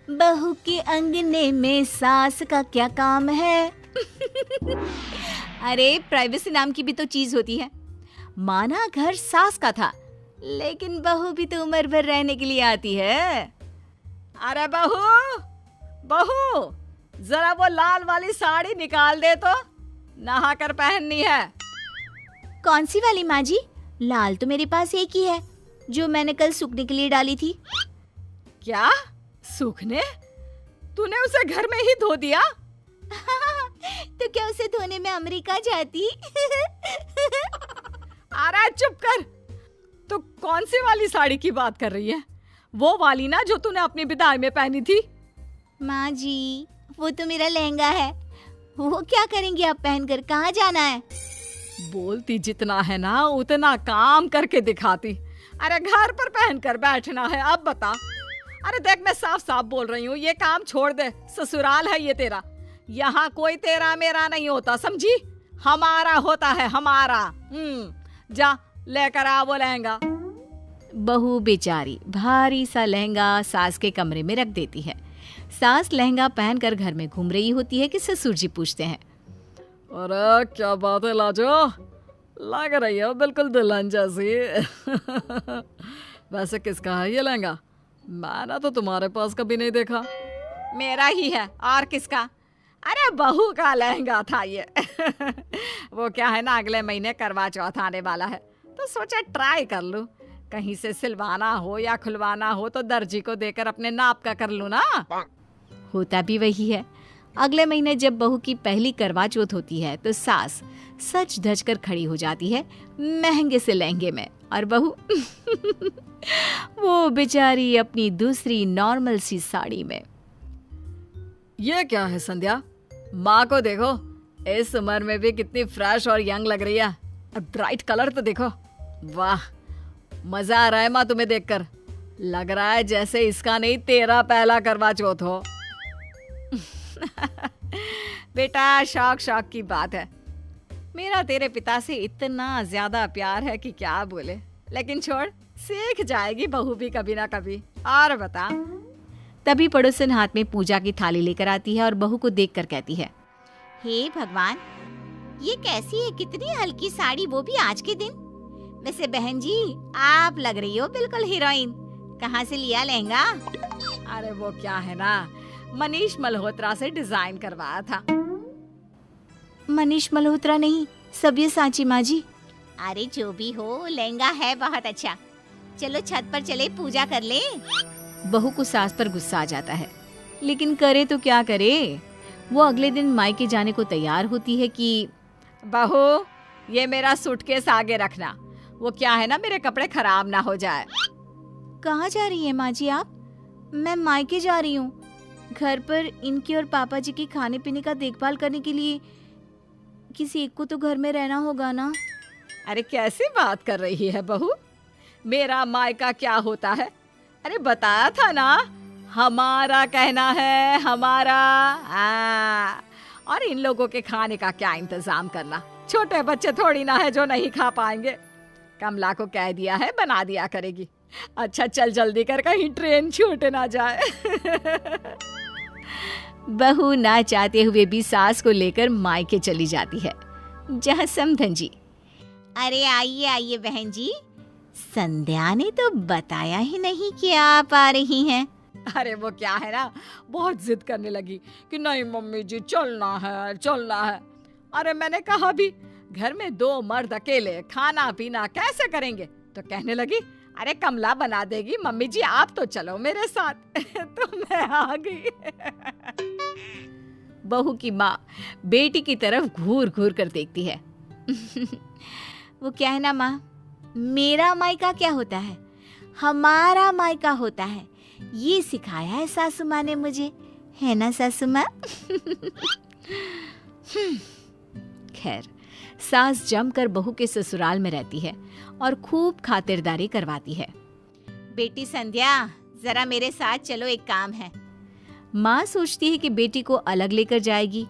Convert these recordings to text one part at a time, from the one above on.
बहू के अंगने में सास का क्या काम है। अरे प्राइवेसी नाम की भी तो चीज होती है। माना घर सास का था, लेकिन बहू भी तो उम्र भर रहने के लिए आती है। अरे बहू, बहू, जरा वो लाल वाली साड़ी निकाल दे तो, नहा कर पहननी है। कौन सी वाली माँ जी? लाल तो मेरे पास एक ही है, जो मैंने कल सूखने के लिए डाली थी। क्या सूखने? तूने उसे घर में ही धो दिया? तो क्या उसे धोने में अमेरिका जाती? अरे चुप कर। तो कौन सी वाली साड़ी की बात कर रही है? वो वाली ना जो तूने अपनी विदाई में पहनी थी। माँ जी, वो तो मेरा लहंगा है। वो क्या करेंगी आप पहनकर? कहाँ जाना है? बोलती जितना है ना उतना काम करके दिखाती। अरे घर पर पहन कर बैठना है, अब बता। अरे देख, मैं साफ साफ बोल रही हूँ, ये काम छोड़ दे। ससुराल है ये तेरा, यहाँ कोई तेरा मेरा नहीं होता, समझी? हमारा होता है, हमारा। जा लेकर आ वो लहंगा। बहू बेचारी भारी सा लहंगा सास के कमरे में रख देती है। सास लहंगा पहनकर घर में घूम रही होती है कि ससुर जी पूछते हैं, अरे क्या बात है लाजो, लग रही है बिल्कुल दुल्हन जैसी। वैसे किसका है ये लहंगा? मैंने तो तुम्हारे पास कभी नहीं देखा। मेरा ही है, और किसका? अरे बहू का लहंगा था ये। वो क्या है ना, अगले महीने करवा चौथ आने वाला है, तो सोचा ट्राई कर लूं। कहीं से सिलवाना हो या खुलवाना हो तो दर्जी को देकर अपने नाप का कर लूं ना। होता भी वही है। अगले महीने जब बहू की पहली करवा चौथ होती है तो सास सच धज कर खड़ी हो जाती है महंगे से लहंगे में, और बहू वो बेचारी अपनी दूसरी नॉर्मल सी साड़ी में। ये क्या है संध्या? माँ को देखो, इस उम्र में भी कितनी फ्रेश और यंग लग रही है। और ब्राइट कलर तो देखो, वाह, मजा आ रहा है माँ तुम्हें देखकर। लग रहा है जैसे इसका नहीं तेरा पहला करवा चौथ हो। बेटा शौक शौक की बात है। मेरा तेरे पिता से इतना ज्यादा प्यार है कि क्या बोले, लेकिन छोड़, सीख जाएगी बहू भी कभी ना कभी। और बता। तभी पड़ोसन हाथ में पूजा की थाली लेकर आती है और बहू को देखकर कहती है, हे भगवान, ये कैसी है? कितनी हल्की साड़ी, वो भी आज के दिन। वैसे बहन जी, आप लग रही हो बिल्कुल हीरोइन। कहाँ से लिया लहंगा? अरे वो क्या है ना, मनीष मल्होत्रा से डिजाइन करवाया था। मनीष मल्होत्रा नहीं, सब्यसाची माँ जी। अरे जो भी हो, लहंगा है बहुत अच्छा। चलो छत पर चले, पूजा कर ले। बहू को सास पर गुस्सा आ जाता है, लेकिन करे तो क्या करे। वो अगले दिन मायके जाने को तैयार होती है कि बहू, ये मेरा सूटकेस आगे रखना। वो क्या है ना, मेरे कपड़े खराब ना हो जाए। कहाँ जा रही है माँ जी आप? मैं मायके जा रही हूँ। घर पर इनके और पापा जी के खाने पीने का देखभाल करने के लिए किसी एक को तो घर में रहना होगा ना। अरे कैसी बात कर रही है बहू? मेरा मायका क्या होता है? अरे बताया था ना, हमारा कहना है, हमारा। और इन लोगों के खाने का क्या इंतजाम करना? छोटे बच्चे थोड़ी ना है जो नहीं खा पाएंगे। कमला को कह दिया है, बना दिया करेगी। अच्छा चल जल्दी कर, कहीं ट्रेन छूट ना जाए। बहू ना चाहते हुए भी सास को लेकर मायके चली जाती है, जहाँ समधन जी, अरे आइए आइए बहन जी, संध्या ने तो बताया ही नहीं कि आप आ रही हैं। अरे वो क्या है ना, बहुत जिद करने लगी कि नहीं मम्मी जी, चलना है चलना है। अरे मैंने कहा भी, घर में 2 मर्द अकेले खाना पीना कैसे करेंगे? तो कहने लगी, अरे कमला बना देगी, मम्मी जी आप तो चलो मेरे साथ। तो मैं आ गई। बहू की माँ बेटी की तरफ घूर घूर कर देखती है। वो क्या है ना माँ, मेरा मायका क्या होता है, हमारा मायका होता है, ये सिखाया है सासू माँ ने मुझे, है ना सासू माँ? खैर, सास जमकर बहू के ससुराल में रहती है और खूब खातिरदारी करवाती है। बेटी संध्या, जरा मेरे साथ चलो, एक काम है। माँ सोचती है कि बेटी को अलग लेकर जाएगी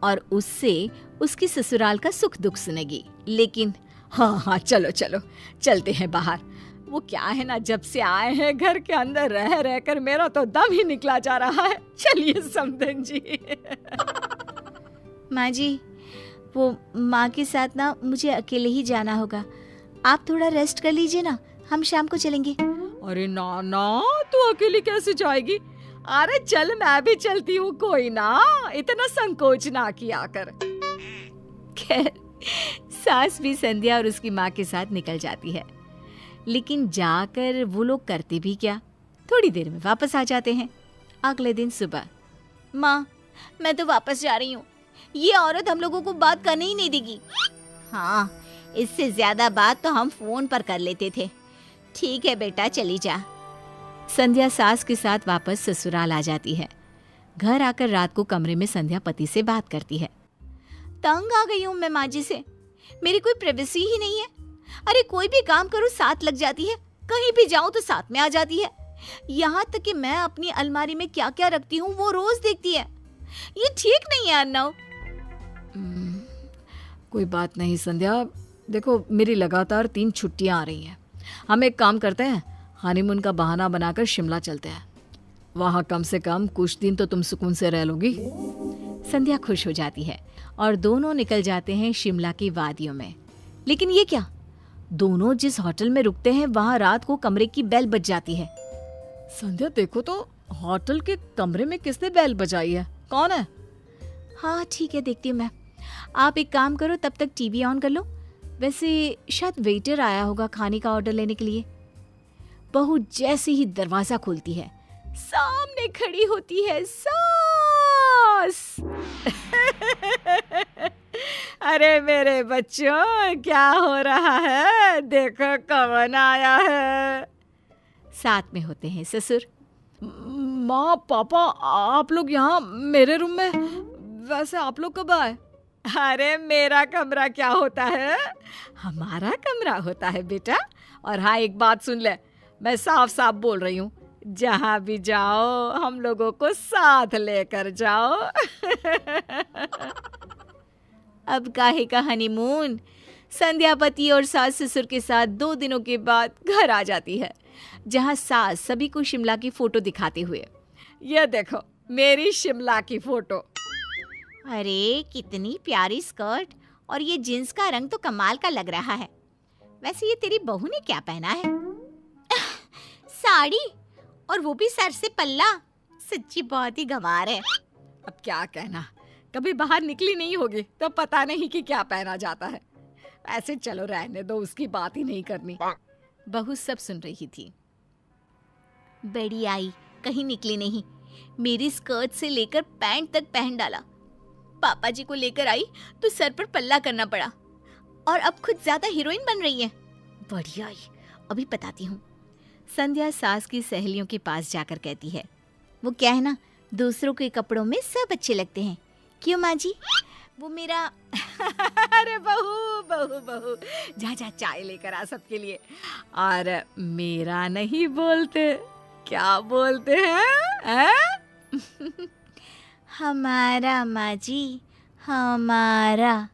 और उससे उसकी ससुराल का सुख दुख सुनेगी, लेकिन हाँ चलो चलो, चलते हैं बाहर। वो क्या है ना, जब से आए हैं घर के अंदर रह रह कर मेरा तो दम ही निकला जा रहा है। चलिए समधन जी। माँ जी, वो माँ के साथ ना मुझे अकेले ही जाना होगा। आप थोड़ा रेस्ट कर लीजिए ना, हम शाम को चलेंगे। अरे ना ना, तू अकेली कैसे जाएगी? अरे चल, मैं भी चलती हूँ, कोई ना, इतना संकोच ना किया कर। खैर, सास भी संध्या और उसकी माँ के साथ निकल जाती है, लेकिन जाकर वो लोग करते भी क्या, थोड़ी देर में वापस आ जाते हैं। अगले दिन सुबह, माँ मैं तो वापस जा रही हूँ, ये औरत हम लोगों को बात करने ही नहीं देगी। हाँ, इससे ज्यादा बात तो हम फोन पर कर लेते थे। ठीक है बेटा, चली जा। संध्या सास के साथ वापस ससुराल आ जाती है। घर आकर रात को कमरे में संध्या पति से बात करती है। तंग आ गई हूँ मैं माँ जी से, मेरी कोई प्राइवेसी ही नहीं है। अरे कोई भी काम करूँ साथ लग जाती है, कहीं भी जाऊँ तो साथ में आ जाती है। यहाँ तक कि मैं अपनी अलमारी में क्या क्या रखती हूँ वो रोज देखती है। ये ठीक नहीं है अर्नव। कोई बात नहीं संध्या, देखो मेरी लगातार 3 छुट्टियां आ रही हैं। हम एक काम करते हैं, हनीमून का बहाना बनाकर शिमला चलते हैं। वहाँ कम से कम कुछ दिन तो तुम सुकून से रह लोगी। संध्या खुश हो जाती है और दोनों निकल जाते हैं शिमला की वादियों में। लेकिन ये क्या, दोनों जिस होटल में रुकते हैं वहाँ रात को कमरे की बेल बज जाती है। संध्या देखो तो, होटल के कमरे में किसने बेल बजाई है, कौन है? हाँ ठीक है, देखती हूँ मैं। आप एक काम करो, तब तक टीवी ऑन कर लो। वैसे शायद वेटर आया होगा खाने का ऑर्डर लेने के लिए। बहू जैसे ही दरवाजा खोलती है, सामने खड़ी होती है सास। अरे मेरे बच्चों, क्या हो रहा है? देखो कौन आया है। साथ में होते हैं ससुर। माँ पापा, आप लोग यहाँ मेरे रूम में? वैसे आप लोग कब आए? अरे मेरा कमरा क्या होता है, हमारा कमरा होता है बेटा। और हाँ, एक बात सुन ले, मैं साफ साफ बोल रही हूँ, जहाँ भी जाओ हम लोगों को साथ लेकर जाओ। अब काहे का हनीमून। संध्या पति और सास ससुर के साथ 2 दिनों के बाद घर आ जाती है, जहाँ सास सभी को शिमला की फोटो दिखाते हुए, ये देखो मेरी शिमला की फोटो। अरे कितनी प्यारी स्कर्ट, और ये जींस का रंग तो कमाल का लग रहा है। वैसे ये तेरी बहू ने क्या पहना है? साड़ी, और वो भी सर से पल्ला। सच्ची बहुत ही गंवार है। अब क्या कहना, कभी बाहर निकली नहीं होगी तो पता नहीं कि क्या पहना जाता है। ऐसे चलो रहने दो, उसकी बात ही नहीं करनी। बहू सब सुन रही थी। बड़ी आई, कहीं निकली नहीं, मेरी स्कर्ट से लेकर पैंट तक पहन डाला। पापा जी को लेकर आई तो सर पर पल्ला करना पड़ा, और अब खुद ज्यादा हीरोइन बन रही है। बढ़िया आई, अभी बताती हूँ। संध्या सास की सहेलियों के पास जाकर कहती है, वो क्या है ना, दूसरों के कपड़ों में सब अच्छे लगते हैं, क्यों माँ जी? वो मेरा अरे बहू बहू बहू, जा जा चाय लेकर आ सबके लिए। और मेरा नहीं बोलते, क्या बोलते हैं? हमारा माँ जी, हमारा।